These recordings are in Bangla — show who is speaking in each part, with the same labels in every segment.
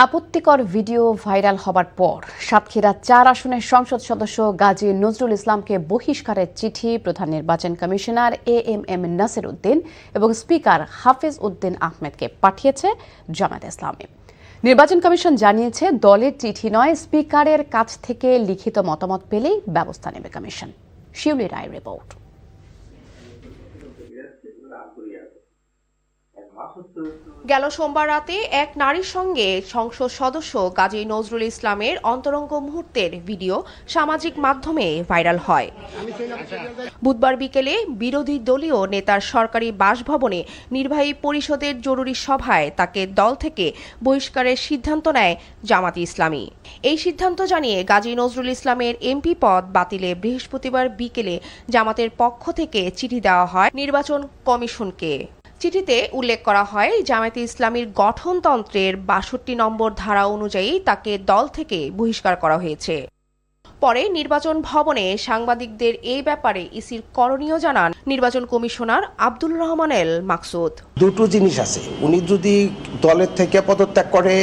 Speaker 1: আপত্তিকর ভিডিও ভাইরাল হবার পর সাতক্ষীরা ৪ আসনের সংসদ সদস্য গাজী নজরুল ইসলামকে বহিষ্কারের চিঠি প্রধান নির্বাচন কমিশনার এএমএম নাসির উদ্দিন এবং স্পিকার হাফেজ উদ্দিন আহমেদকে পাঠিয়েছে জামায়াতে ইসলামী। নির্বাচন কমিশন জানিয়েছে, দলের চিঠি নয়, স্পিকারের কাছ থেকে লিখিত মতামত পেলেই ব্যবস্থা নেবে কমিশন। শিউলি রায় রিপোর্ট।
Speaker 2: গেল সোমবার রাতে এক নারীর সঙ্গে সংসদ সদস্য গাজী নজরুল ইসলামের অন্তরঙ্গ মুহূর্তের ভিডিও সামাজিক মাধ্যমে ভাইরাল হয়। বুধবার বিকেলে বিরোধী দলীয় নেতার সরকারি বাসভবনে নির্বাহী পরিষদের জরুরি সভায় তাকে দল থেকে বহিষ্কারের সিদ্ধান্ত নেয় জামায়াতে ইসলামী। এই সিদ্ধান্ত জানিয়ে গাজী নজরুল ইসলামের এমপি পদ বাতিলে বৃহস্পতিবার বিকেলে জামাতের পক্ষ থেকে চিঠি দেওয়া হয় নির্বাচন কমিশনকে। চিঠিতে উল্লেখ করা হয়, জামায়াতে ইসলামীর গঠনতন্ত্রের ৬২ নম্বর ধারা অনুযায়ী তাকে দল থেকে বহিষ্কার করা হয়েছে। পরে নির্বাচন ভবনে সাংবাদিকদের এই ব্যাপারে ইসির করণীয় জানান নির্বাচন কমিশনার আব্দুল রহমান এল মাকসুদ।
Speaker 3: দুটো জিনিস আছে, উনি যদি দলের থেকে পদত্যাগ করে,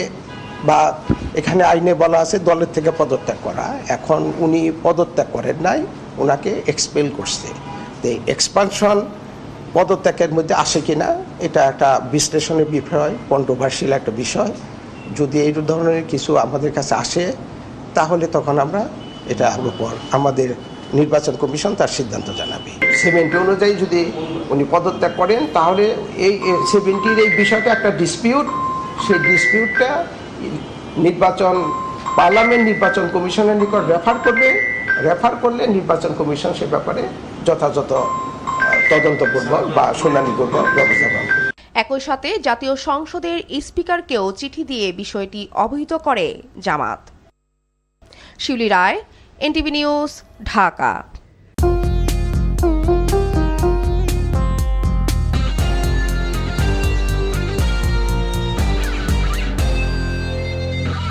Speaker 3: বা এখানে আইনে বলা আছে দলের থেকে পদত্যাগ করা, এখন উনি পদত্যাগ করেন নাই, ওনাকে এক্সপেল করছে। এক্সপানশন পদত্যাগের মধ্যে আসে কিনা এটা একটা বিশ্লেষণের বিষয়, কন্ট্রোভার্সিয়াল একটা বিষয়। যদি এই ধরনের কিছু আমাদের কাছে আসে তাহলে তখন আমরা এটার উপর আমাদের নির্বাচন কমিশন তার সিদ্ধান্ত জানাবে। 70 অনুযায়ী যদি উনি পদত্যাগ করেন তাহলে এই 70-র এই বিষয়টা একটা ডিসপিউট, সেই ডিসপিউটটা পার্লামেন্ট নির্বাচন কমিশনের নিকট রেফার করলে নির্বাচন কমিশন সে ব্যাপারে যথাযথ তদন্ত করব বা শুনানি করব, ব্যবস্থা করব।
Speaker 2: একই সাথে জাতীয় সংসদের স্পিকারকেও চিঠি দিয়ে বিষয়টি অবহিত করে জামাত। শিউলি রায়, এনটিভি নিউজ, ঢাকা।